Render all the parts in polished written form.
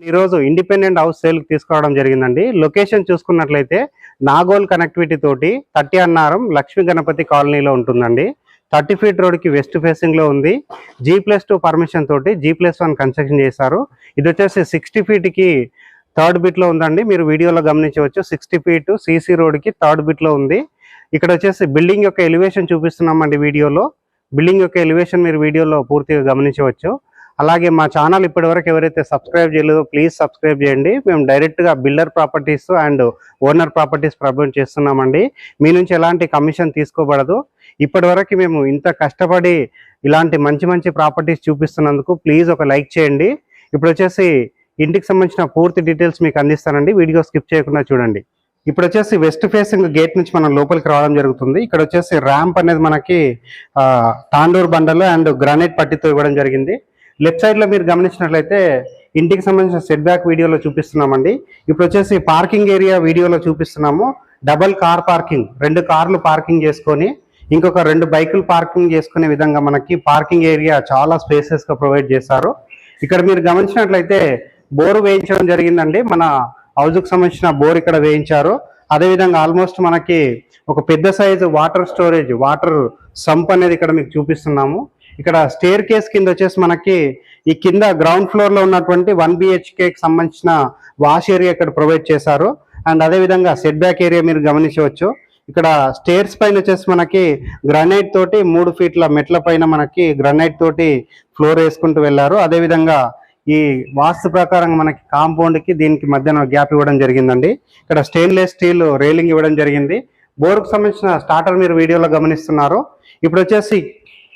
ఈరోజు independent house sale తీసుకోవడం జరిగిందండి. లొకేషన్ చూసుకున్నట్లయితే నాగోల్ కనెక్టివిటీ తోటి 30 అన్నారం లక్ష్మీ గణపతి కాలనీలో ఉంటుందండి. 30 ఫీట్ రోడ్కి వెస్ట్ ఫేసింగ్ లో ఉంది. G+2 పర్మిషన్ తోటి G+1 కన్స్ట్రక్షన్ చేశారు. ఇది వచ్చేసి 60 ఫీట్కి థర్డ్ బిట్ లో ఉందండి. మీరు వీడియోలో గమనించవచ్చు. 60 ఫీట్ CC రోడ్కి థర్డ్ బిట్ లో ఉంది. ఇక్కడ వచ్చేసి బిల్డింగ్ యొక్క ఎలివేషన్ చూపిస్తున్నామండి వీడియోలో. బిల్డింగ్ యొక్క ఎలివేషన్ మీరు వీడియోలో పూర్తిగా గమనించవచ్చు. అలాగే మా ఛానల్ ఇప్పటివరకు ఎవరైతే సబ్స్క్రైబ్ చేయలేదో ప్లీజ్ సబ్స్క్రైబ్ చేయండి. మేము డైరెక్ట్గా builder properties and owner properties promote చేస్తున్నామండి. మీ నుంచి ఎలాంటి కమిషన్ తీసుకోబడదు. ఇప్పటివరకు మేము ఇంత కష్టపడి ఇలాంటి మంచి మంచి ప్రాపర్టీస్ చూపిస్తున్నందుకు ప్లీజ్ ఒక లైక్ చేయండి. ఇప్పుడు వచ్చేసి ఇంటికి సంబంధించిన పూర్తి డీటెయిల్స్ మీకు అందిస్తానండి. వీడియో స్కిప్ చేయకుండా చూడండి. ఇప్పుడు వచ్చేసి వెస్ట్ ఫేసింగ్ గేట్ నుంచి మనం లోపలికి రావడం జరుగుతుంది. ఇక్కడ వచ్చేసి ర్యాంప్ అనేది మనకి తాండూరు బండలు అండ్ గ్రానైట్ పట్టితో ఇవ్వడం జరిగింది. లెఫ్ట్ సైడ్ లో మీరు గమనించినట్లయితే ఇంటికి సంబంధించిన సెట్ బ్యాక్ వీడియోలో చూపిస్తున్నామండి. ఇప్పుడు వచ్చేసి పార్కింగ్ ఏరియా వీడియోలో చూపిస్తున్నాము. డబల్ కార్ పార్కింగ్, 2 కార్లు పార్కింగ్ చేసుకొని ఇంకొక 2 బైకులు పార్కింగ్ చేసుకునే విధంగా మనకి పార్కింగ్ ఏరియా చాలా స్పేసెస్ గా ప్రొవైడ్ చేశారు. ఇక్కడ మీరు గమనించినట్లయితే బోరు వేయించడం జరిగిందండి. మన హౌస్ కు సంబంధించిన బోర్ ఇక్కడ వేయించారు. అదేవిధంగా ఆల్మోస్ట్ మనకి ఒక పెద్ద size water storage, water sump అనేది ఇక్కడ మీకు చూపిస్తున్నాము. ఇక్కడ స్టేర్ కేస్ కింద వచ్చేసి మనకి ఈ కింద గ్రౌండ్ ఫ్లోర్ లో ఉన్నటువంటి 1 BHK కి సంబంధించిన వాష్ ఏరియా ఇక్కడ ప్రొవైడ్ చేశారు. అండ్ అదేవిధంగా సెట్ బ్యాక్ ఏరియా మీరు గమనించవచ్చు. ఇక్కడ స్టేర్స్ పైన వచ్చేసి మనకి గ్రానైట్ తోటి 3 ఫీట్ల మెట్ల పైన మనకి గ్రానైట్ తోటి ఫ్లోర్ వేసుకుంటూ వెళ్ళారు. అదేవిధంగా ఈ వాస్తు ప్రకారంగా మనకి కాంపౌండ్ కి దీనికి మధ్యన గ్యాప్ ఇవ్వడం జరిగిందండి. ఇక్కడ స్టెయిన్లెస్ స్టీల్ రైలింగ్ ఇవ్వడం జరిగింది. బోర్కు సంబంధించిన స్టార్టర్ మీరు వీడియోలో గమనిస్తున్నారు. ఇప్పుడు వచ్చేసి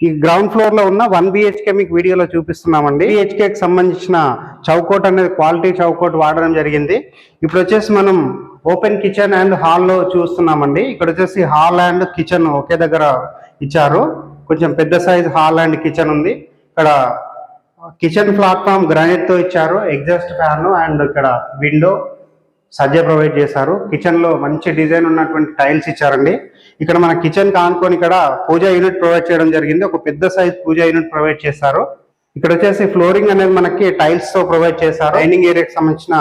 ఈ గ్రౌండ్ ఫ్లోర్ లో ఉన్న 1 BHK మీకు వీడియోలో చూపిస్తున్నామండి. BHK కి సంబంధించిన చౌకోట్ అనేది క్వాలిటీ చౌకోట్ వాడడం జరిగింది. ఇప్పుడు వచ్చేసి మనం ఓపెన్ కిచెన్ అండ్ హాల్లో చూస్తున్నామండి. ఇక్కడ వచ్చేసి హాల్ అండ్ కిచెన్ ఒకే దగ్గర ఇచ్చారు. కొంచెం పెద్ద సైజ్ హాల్ అండ్ కిచెన్ ఉంది. ఇక్కడ కిచెన్ ప్లాట్ఫామ్ గ్రానైట్ తో ఇచ్చారు. ఎగ్జాస్ట్ ఫ్యాన్ అండ్ ఇక్కడ విండో సజ్జ ప్రొవైడ్ చేశారు. కిచెన్ లో మంచి డిజైన్ ఉన్నటువంటి టైల్స్ ఇచ్చారండి. ఇక్కడ మన కిచెన్ కానుకొని ఇక్కడ పూజా యూనిట్ ప్రొవైడ్ చేయడం జరిగింది. ఒక పెద్ద సైజ్ పూజా యూనిట్ ప్రొవైడ్ చేశారు. ఇక్కడ వచ్చేసి ఫ్లోరింగ్ అనేది మనకి టైల్స్ తో ప్రొవైడ్ చేశారు. డైనింగ్ ఏరియాకి సంబంధించిన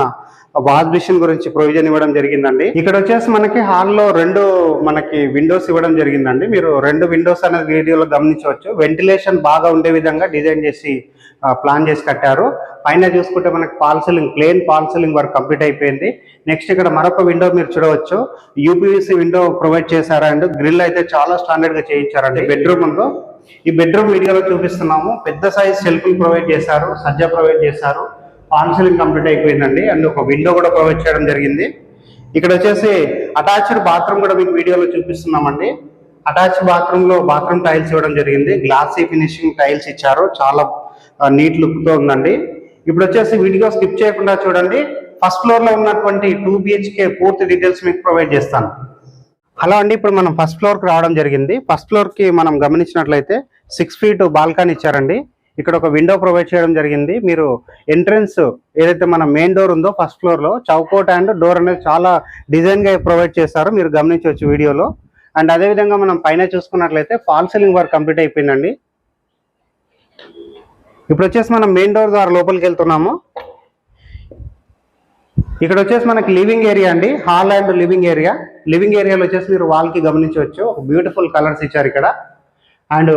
వాష్ బేసిన్ గురించి ప్రొవిజన్ ఇవ్వడం జరిగిందండి. ఇక్కడ వచ్చేసి మనకి హాల్లో 2 మనకి విండోస్ ఇవ్వడం జరిగిందండి. మీరు 2 విండోస్ అనేది వీడియోలో గమనించవచ్చు. వెంటిలేషన్ బాగా ఉండే విధంగా డిజైన్ చేసి ప్లాన్ చేసి కట్టారు. పైన చూసుకుంటే మనకి fall ceiling, plane fall ceiling work complete అయిపోయింది. నెక్స్ట్ ఇక్కడ మరొక విండో మీరు చూడవచ్చు. UPVC విండో ప్రొవైడ్ చేశారు. అండ్ గ్రిల్ అయితే చాలా స్టాండర్డ్ గా చేయించారండి. బెడ్రూమ్ ఉందో ఈ బెడ్రూమ్ వీడియోలో చూపిస్తున్నాము. పెద్ద సైజ్ షెల్ఫ్లు ప్రొవైడ్ చేశారు, సజ్జ ప్రొవైడ్ చేశారు. పాల్ సీలింగ్ కంప్లీట్ అయిపోయిందండి. అండ్ ఒక విండో కూడా ప్రొవైడ్ చేయడం జరిగింది. ఇక్కడ వచ్చేసి అటాచ్డ్ బాత్రూమ్ కూడా మీకు వీడియోలో చూపిస్తున్నామండి. అటాచ్డ్ బాత్రూమ్ లో బాత్రూమ్ టైల్స్ ఇవ్వడం జరిగింది. గ్లాసీ ఫినిషింగ్ టైల్స్ ఇచ్చారు. చాలా నీట్ లుక్ తో ఉందండి. ఇప్పుడు వచ్చేసి వీడియో స్కిప్ చేయకుండా చూడండి. ఫస్ట్ ఫ్లోర్ లో ఉన్నటువంటి 2 BHK పూర్తి డీటెయిల్స్ మీకు ప్రొవైడ్ చేస్తాను. హలో అండి, ఇప్పుడు మనం ఫస్ట్ ఫ్లోర్ కి రావడం జరిగింది. ఫస్ట్ ఫ్లోర్ కి మనం గమనించినట్లయితే 6 ఫీట్ బాల్కనీ ఇచ్చారండి. ఇక్కడ ఒక విండో ప్రొవైడ్ చేయడం జరిగింది. మీరు ఎంట్రన్స్ ఏదైతే మన మెయిన్ డోర్ ఉందో ఫస్ట్ ఫ్లోర్ లో చౌకోట్ అండ్ డోర్ అనేది చాలా డిజైన్ గా ప్రొవైడ్ చేశారు. మీరు గమనించవచ్చు వీడియోలో. అండ్ అదేవిధంగా మనం పైన చూసుకున్నట్లయితే ఫాల్ సీలింగ్ వర్క్ కంప్లీట్ అయిపోయిందండి. ఇప్పుడు వచ్చేసి మనం మెయిన్ డోర్ ద్వారా లోపలికి వెళ్తున్నాము. ఇక్కడ వచ్చేసి మనకి లివింగ్ ఏరియా అండి. Hall and living area. Living ఏరియాలో వచ్చేసి మీరు వాల్ కి గమనించవచ్చు. ఒక బ్యూటిఫుల్ కలర్స్ ఇచ్చారు ఇక్కడ. అండ్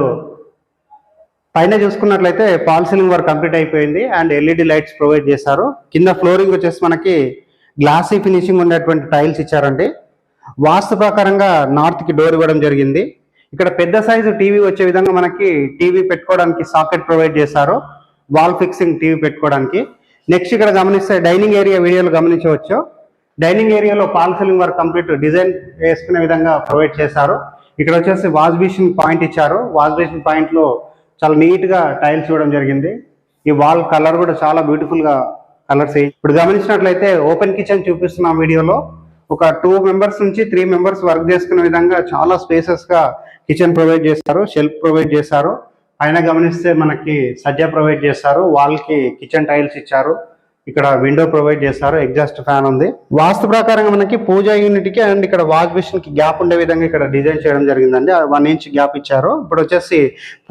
పైన చూసుకున్నట్లయితే పాల్ సీలింగ్ వర్క్ కంప్లీట్ అయిపోయింది. అండ్ LED లైట్స్ ప్రొవైడ్ చేశారు. కింద ఫ్లోరింగ్ వచ్చేసి మనకి గ్లాసీ ఫినిషింగ్ ఉండేటువంటి టైల్స్ ఇచ్చారండి. వాస్తు ప్రకారంగా నార్త్ కి డోర్ ఇవ్వడం జరిగింది. ఇక్కడ పెద్ద సైజు టీవీ వచ్చే విధంగా మనకి టీవీ పెట్టుకోవడానికి సాకెట్ ప్రొవైడ్ చేశారు. వాల్ ఫిక్సింగ్ టీవీ పెట్టుకోవడానికి. నెక్స్ట్ ఇక్కడ గమనిస్తే డైనింగ్ ఏరియా వీడియోలో గమనించవచ్చు. డైనింగ్ ఏరియాలో fall ceiling work complete design వేసుకునే విధంగా ప్రొవైడ్ చేశారు. ఇక్కడ వచ్చేసి వాష్ బేసిన్ పాయింట్ ఇచ్చారు. వాష్ బేసిన్ పాయింట్ లో చాలా నీట్ గా టైల్స్ ఇవ్వడం జరిగింది. ఈ వాల్ కలర్ కూడా చాలా బ్యూటిఫుల్ గా కలర్స్. ఇప్పుడు గమనించినట్లయితే ఓపెన్ కిచెన్ చూపిస్తున్నాం వీడియోలో. ఒక 2 మెంబర్స్ నుంచి 3 మెంబర్స్ వర్క్ చేసుకునే విధంగా చాలా స్పేసెస్ గా కిచెన్ ప్రొవైడ్ చేశారు. షెల్ఫ్ ప్రొవైడ్ చేశారు. పైన గమనిస్తే మనకి సజ్జ ప్రొవైడ్ చేశారు. వాల్ కి కిచెన్ టైల్స్ ఇచ్చారు. ఇక్కడ విండో ప్రొవైడ్ చేస్తారు, ఎగ్జాస్ట్ ఫ్యాన్ ఉంది. వాస్తు ప్రకారంగా మనకి పూజా యూనిట్ కి అండ్ ఇక్కడ వాష్ బేసిన్ కి గ్యాప్ ఉండే విధంగా ఇక్కడ డిజైన్ చేయడం జరిగిందండి. 1 ఇంచ్ గ్యాప్ ఇచ్చారు. ఇప్పుడు వచ్చేసి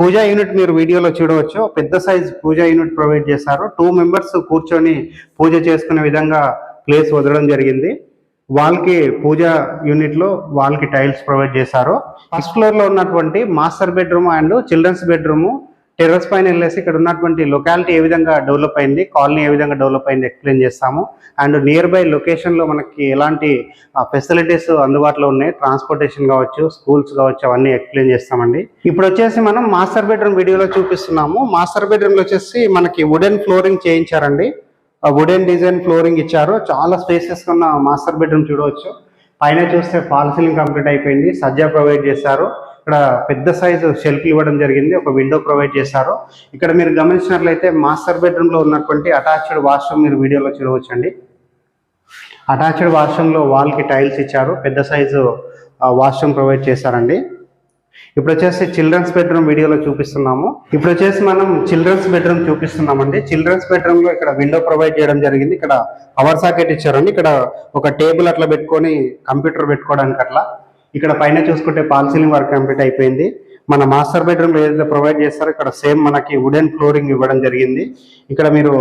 పూజా యూనిట్ మీరు వీడియోలో చూడవచ్చు, పెద్ద సైజ్ పూజా యూనిట్ ప్రొవైడ్ చేశారు. 2 మెంబర్స్ కూర్చొని పూజ చేసుకునే విధంగా ప్లేస్ వదలడం జరిగింది. వాల్ కి పూజా యూనిట్ లో వాల్ కి టైల్స్ ప్రొవైడ్ చేశారు. ఫస్ట్ ఫ్లోర్ లో ఉన్నటువంటి master bedroom and children's bedroom terrace పైన వెళ్ళేసి ఇక్కడ ఉన్నటువంటి లొకాలిటీ ఏ విధంగా డెవలప్ అయింది, కాలనీ ఏ విధంగా డెవలప్ అయింది ఎక్స్ప్లెయిన్ చేస్తాము. అండ్ నియర్ బై లొకేషన్లో మనకి ఎలాంటి ఫెసిలిటీస్ అందుబాటులో ఉన్నాయి, ట్రాన్స్పోర్టేషన్ కావచ్చు, స్కూల్స్ కావచ్చు, అవన్నీ ఎక్స్ప్లెయిన్ చేస్తామండి. ఇప్పుడు వచ్చేసి మనం మాస్టర్ బెడ్రూమ్ వీడియోలో చూపిస్తున్నాము. మాస్టర్ బెడ్రూమ్లో వచ్చేసి మనకి వుడెన్ ఫ్లోరింగ్ చేయించారండి. వుడెన్ డిజైన్ ఫ్లోరింగ్ ఇచ్చారు. చాలా స్పేసెస్ ఉన్న మాస్టర్ బెడ్రూమ్ చూడవచ్చు. పైన చూస్తే ఫాల్ సీలింగ్ కంప్లీట్ అయిపోయింది, సజ్జా ప్రొవైడ్ చేశారు. ఇక్కడ పెద్ద సైజు షెల్ఫ్ ఇవ్వడం జరిగింది, ఒక విండో ప్రొవైడ్ చేశారు. ఇక్కడ మీరు గమనించినట్లయితే మాస్టర్ బెడ్రూమ్ లో ఉన్నటువంటి అటాచ్డ్ వాష్రూమ్ మీరు వీడియోలో చూడవచ్చండి. అటాచ్డ్ వాష్రూమ్ లో వాల్ కి టైల్స్ ఇచ్చారు, పెద్ద సైజు వాష్రూమ్ ప్రొవైడ్ చేశారండి. ఇప్పుడు వచ్చేసి చిల్డ్రన్స్ బెడ్రూమ్ వీడియోలో చూపిస్తున్నాము. ఇప్పుడు వచ్చేసి మనం చిల్డ్రన్స్ బెడ్రూమ్ చూపిస్తున్నామండి. చిల్డ్రన్స్ బెడ్రూమ్ లో ఇక్కడ విండో ప్రొవైడ్ చేయడం జరిగింది. ఇక్కడ పవర్ సాకెట్ ఇచ్చారండి. ఇక్కడ ఒక టేబుల్ అట్లా పెట్టుకొని కంప్యూటర్ పెట్టుకోవడానికి అట్లా. ఇక్కడ పైన చూసుకుంటే ఫాల్ సీలింగ్ వర్క్ కంప్లీట్ అయిపోయింది. మన మాస్టర్ బెడ్రూమ్ ఏదైతే ప్రొవైడ్ చేస్తారో ఇక్కడ సేమ్ మనకి వుడెన్ ఫ్లోరింగ్ ఇవ్వడం జరిగింది. ఇక్కడ మీరు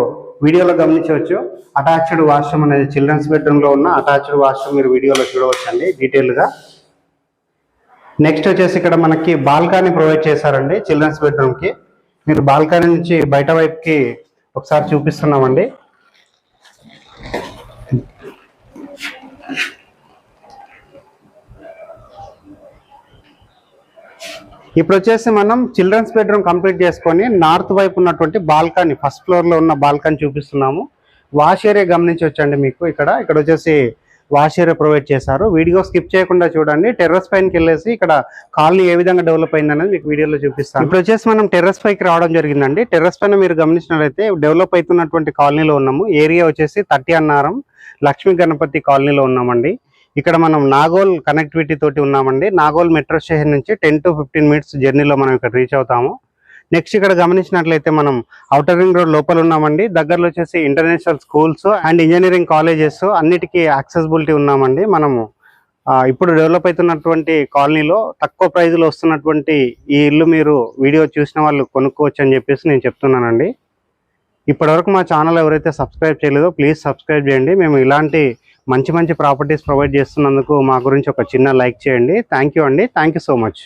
వీడియోలో గమనించవచ్చు, అటాచ్డ్ వాష్రూమ్ అనేది చిల్డ్రన్స్ బెడ్రూమ్ లో ఉన్న అటాచ్డ్ వాష్రూమ్ మీరు వీడియోలో చూడవచ్చండి డీటెయిల్ గా. నెక్స్ట్ వచ్చేసి ఇక్కడ మనకి బాల్కనీ ప్రొవైడ్ చేశారండి చిల్డ్రన్స్ బెడ్రూమ్ కి. మీరు బాల్కనీ నుంచి బయట వైపుకి ఒకసారి చూపిస్తున్నామండి. ఇప్పుడు వచ్చేసి మనం చిల్డ్రన్స్ బెడ్రూమ్ కంప్లీట్ చేసుకొని నార్త్ వైపు ఉన్నటువంటి బాల్కనీ, ఫస్ట్ ఫ్లోర్ లో ఉన్న బాల్కనీ చూపిస్తున్నాము. వాష్ ఏరియా గమనించవచ్చండి. మీకు ఇక్కడ వచ్చేసి వాష్ ఏరియా ప్రొవైడ్ చేశారు. వీడియో స్కిప్ చేయకుండా చూడండి. టెర్రస్ పైనకి వెళ్ళేసి ఇక్కడ కాలనీ ఏ విధంగా డెవలప్ అయింది అనేది మీకు వీడియోలో చూపిస్తాను. ఇప్పుడు వచ్చేసి మనం టెర్రస్ పైకి రావడం జరిగిందండి. టెర్రస్ పైన మీరు గమనించినట్లయితే డెవలప్ అవుతున్నటువంటి కాలనీలో ఉన్నాము. ఏరియా వచ్చేసి 30 అన్నారం లక్ష్మీ గణపతి కాలనీలో ఉన్నామండి. ఇక్కడ మనం నాగోల్ కనెక్టివిటీ తోటి ఉన్నామండి. నాగోల్ మెట్రో స్టేషన్ నుంచి 10 to 15 మినిట్స్ జర్నీలో మనం ఇక్కడ రీచ్ అవుతాము. నెక్స్ట్ ఇక్కడ గమనించినట్లయితే మనం ఔటర్ రింగ్ రోడ్ లోపల ఉన్నామండి. దగ్గరలో వచ్చేసి international schools and engineering colleges అన్నిటికీ యాక్సెసిబిలిటీ ఉన్నామండి. మనము ఇప్పుడు డెవలప్ అవుతున్నటువంటి కాలనీలో తక్కువ ప్రైజ్లో వస్తున్నటువంటి ఈ ఇల్లు మీరు వీడియో చూసిన వాళ్ళు కొనుక్కోవచ్చు అని చెప్పేసి నేను చెప్తున్నానండి. ఇప్పటివరకు మా ఛానల్ ఎవరైతే సబ్స్క్రైబ్ చేయలేదో ప్లీజ్ సబ్స్క్రైబ్ చేయండి. మేము ఇలాంటి మంచి ప్రాపర్టీస్ ప్రొవైడ్ చేస్తున్నందుకు మా గురించి ఒక చిన్న లైక్ చేయండి. థ్యాంక్ యూ అండి. Thank you so much.